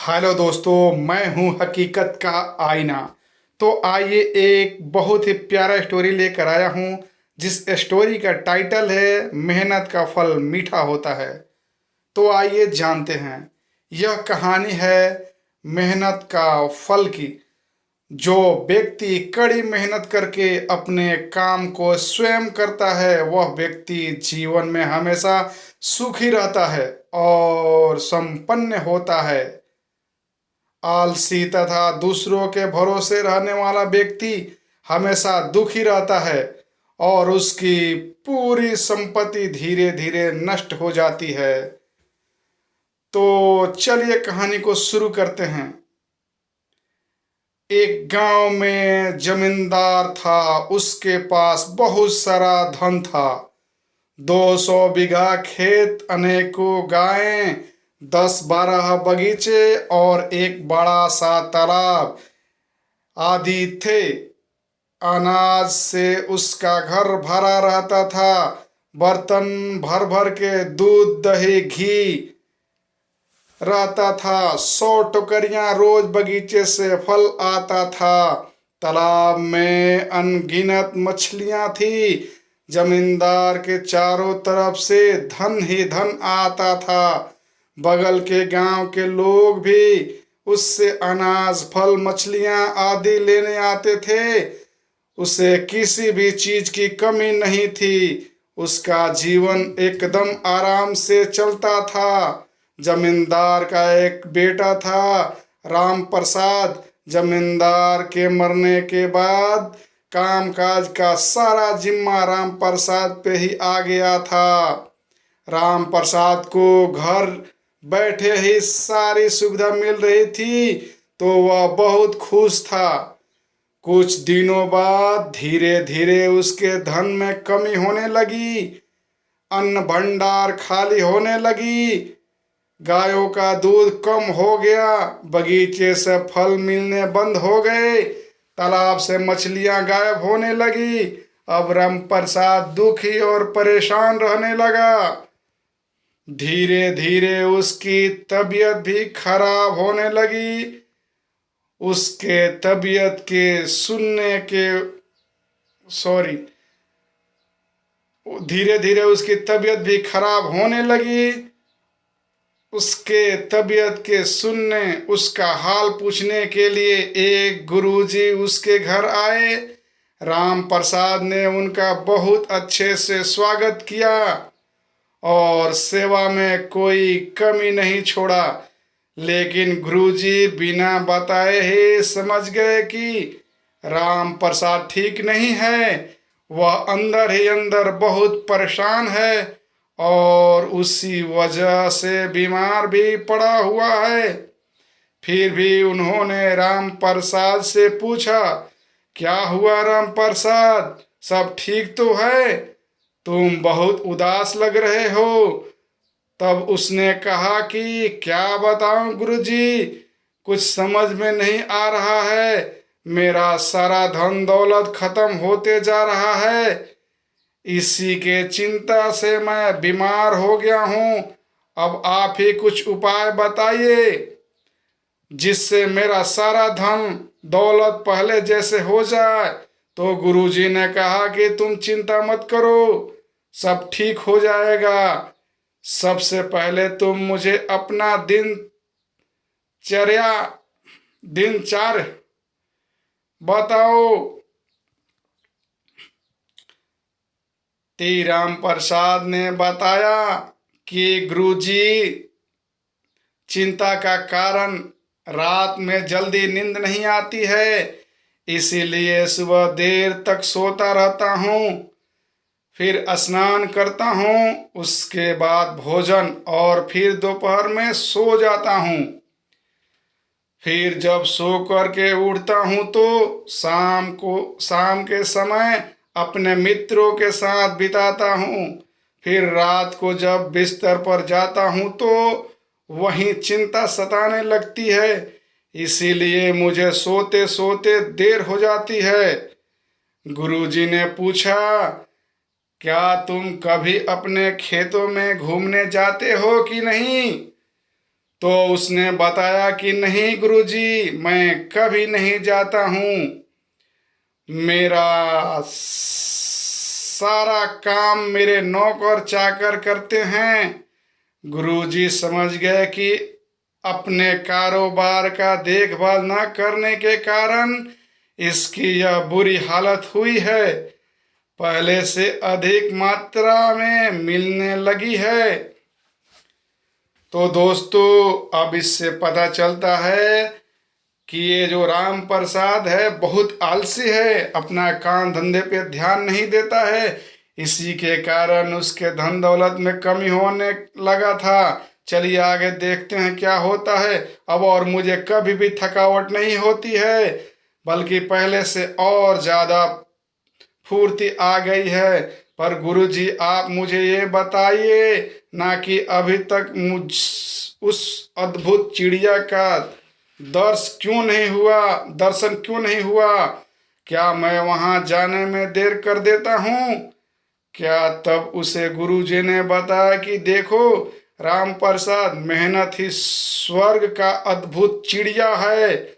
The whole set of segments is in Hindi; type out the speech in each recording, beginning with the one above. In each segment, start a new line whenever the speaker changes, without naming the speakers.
हेलो दोस्तों, मैं हूं हकीकत का आईना। तो आइए एक बहुत ही प्यारा स्टोरी लेकर आया हूं, जिस स्टोरी का टाइटल है मेहनत का फल मीठा होता है। तो आइए जानते हैं। यह कहानी है मेहनत का फल की। जो व्यक्ति कड़ी मेहनत करके अपने काम को स्वयं करता है, वह व्यक्ति जीवन में हमेशा सुखी रहता है और संपन्न होता है। आलसी तथा दूसरों के भरोसे रहने वाला व्यक्ति हमेशा दुखी रहता है और उसकी पूरी संपत्ति धीरे धीरे नष्ट हो जाती है। तो चलिए कहानी को शुरू करते हैं। एक गांव में जमींदार था। उसके पास बहुत सारा धन था। 200 बीघा खेत, अनेकों गायें, 10-12 बगीचे और एक बड़ा सा तालाब आदि थे। अनाज से उसका घर भरा रहता था। बर्तन भर भर के दूध, दही, घी रहता था। 100 टोकरियां रोज बगीचे से फल आता था। तालाब में अनगिनत मछलियां थी। जमींदार के चारों तरफ से धन ही धन आता था। बगल के गांव के लोग भी उससे अनाज, फल, मछलियां आदि लेने आते थे। उसे किसी भी चीज की कमी नहीं थी। उसका जीवन एकदम आराम से चलता था। जमींदार का एक बेटा था, राम प्रसाद। जमींदार के मरने के बाद कामकाज का सारा जिम्मा राम प्रसाद पे ही आ गया था। राम प्रसाद को घर बैठे ही सारी सुविधा मिल रही थी, तो वह बहुत खुश था। कुछ दिनों बाद धीरे धीरे उसके धन में कमी होने लगी। अन्न भंडार खाली होने लगी। गायों का दूध कम हो गया। बगीचे से फल मिलने बंद हो गए। तालाब से मछलियां गायब होने लगी। अब राम प्रसाद दुखी और परेशान रहने लगा। धीरे धीरे उसकी तबीयत भी खराब होने लगी। उसके तबीयत के सुनने के सॉरी धीरे धीरे उसकी तबीयत भी खराब होने लगी। उसके तबीयत के सुनने, उसका हाल पूछने के लिए एक गुरुजी उसके घर आए। राम प्रसाद ने उनका बहुत अच्छे से स्वागत किया और सेवा में कोई कमी नहीं छोड़ा। लेकिन गुरुजी बिना बताए ही समझ गए कि राम प्रसाद ठीक नहीं है। वह अंदर ही अंदर बहुत परेशान है और उसी वजह से बीमार भी पड़ा हुआ है। फिर भी उन्होंने राम प्रसाद से पूछा, क्या हुआ राम प्रसाद, सब ठीक तो है? तुम बहुत उदास लग रहे हो। तब उसने कहा कि क्या बताऊं गुरुजी, कुछ समझ में नहीं आ रहा है। मेरा सारा धन दौलत खत्म होते जा रहा है। इसी के चिंता से मैं बीमार हो गया हूँ। अब आप ही कुछ उपाय बताइए जिससे मेरा सारा धन दौलत पहले जैसे हो जाए। तो गुरुजी ने कहा कि तुम चिंता मत करो, सब ठीक हो जाएगा। सबसे पहले तुम मुझे अपना दिनचर्या बताओ। राम प्रसाद ने बताया कि गुरुजी, चिंता का कारण रात में जल्दी नींद नहीं आती है, इसीलिए सुबह देर तक सोता रहता हूँ। फिर स्नान करता हूँ, उसके बाद भोजन और फिर दोपहर में सो जाता हूँ। फिर जब सो करके उठता हूँ तो शाम के समय अपने मित्रों के साथ बिताता हूँ। फिर रात को जब बिस्तर पर जाता हूँ तो वहीं चिंता सताने लगती है, इसीलिए मुझे सोते सोते देर हो जाती है। गुरुजी ने पूछा, क्या तुम कभी अपने खेतों में घूमने जाते हो कि नहीं? तो उसने बताया कि नहीं गुरुजी, मैं कभी नहीं जाता हूँ, मेरा सारा काम मेरे नौकर चाकर करते हैं। गुरुजी समझ गए कि अपने कारोबार का देखभाल न करने के कारण इसकी यह बुरी हालत हुई है, पहले से अधिक मात्रा में मिलने लगी है। तो दोस्तों, अब इससे पता चलता है कि ये जो राम प्रसाद है बहुत आलसी है, अपना काम धंधे पे ध्यान नहीं देता है, इसी के कारण उसके धन दौलत में कमी होने लगा था। चलिए आगे देखते हैं क्या होता है अब। और मुझे कभी भी थकावट नहीं होती है, बल्कि पहले से और ज़्यादा फुर्ती आ गई है। पर गुरुजी, आप मुझे ये बताइए ना कि अभी तक मुझ उस अद्भुत चिड़िया का दर्शन क्यों नहीं हुआ? क्या मैं वहां जाने में देर कर देता हूँ? क्या तब उसे गुरुजी ने बताया कि देखो राम प्रसाद, मेहनत ही स्वर्ग का अद्भुत चिड़िया है,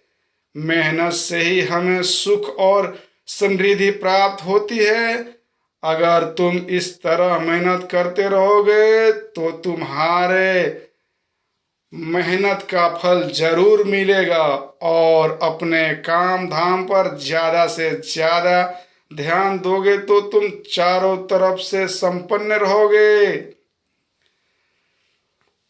मेहनत से ही हमें सुख और समृद्धि प्राप्त होती है। अगर तुम इस तरह मेहनत करते रहोगे तो तुम्हारे मेहनत का फल जरूर मिलेगा और अपने काम धाम पर ज्यादा से ज्यादा ध्यान दोगे तो तुम चारों तरफ से संपन्न रहोगे।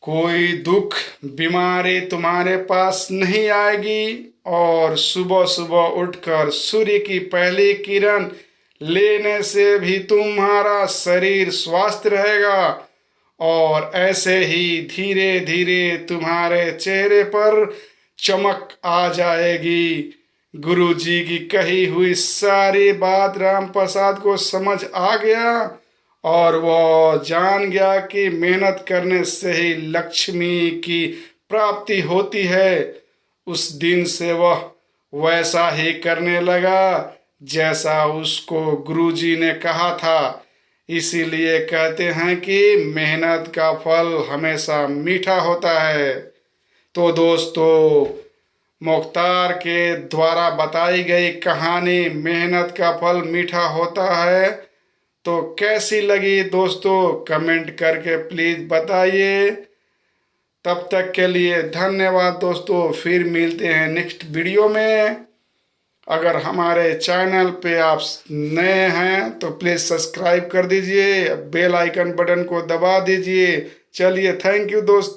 कोई दुख बीमारी तुम्हारे पास नहीं आएगी और सुबह सुबह उठकर सूर्य की पहली किरण लेने से भी तुम्हारा शरीर स्वस्थ रहेगा और ऐसे ही धीरे धीरे तुम्हारे चेहरे पर चमक आ जाएगी। गुरु जी की कही हुई सारी बात राम प्रसाद को समझ आ गया और वह जान गया कि मेहनत करने से ही लक्ष्मी की प्राप्ति होती है। उस दिन से वह वैसा ही करने लगा जैसा उसको गुरुजी ने कहा था। इसीलिए कहते हैं कि मेहनत का फल हमेशा मीठा होता है। तो दोस्तों, मुख्तार के द्वारा बताई गई कहानी मेहनत का फल मीठा होता है तो कैसी लगी दोस्तों, कमेंट करके प्लीज़ बताइए। तब तक के लिए धन्यवाद दोस्तों, फिर मिलते हैं नेक्स्ट वीडियो में। अगर हमारे चैनल पे आप नए हैं तो प्लीज़ सब्सक्राइब कर दीजिए, बेल आइकन बटन को दबा दीजिए। चलिए, थैंक यू दोस्तों।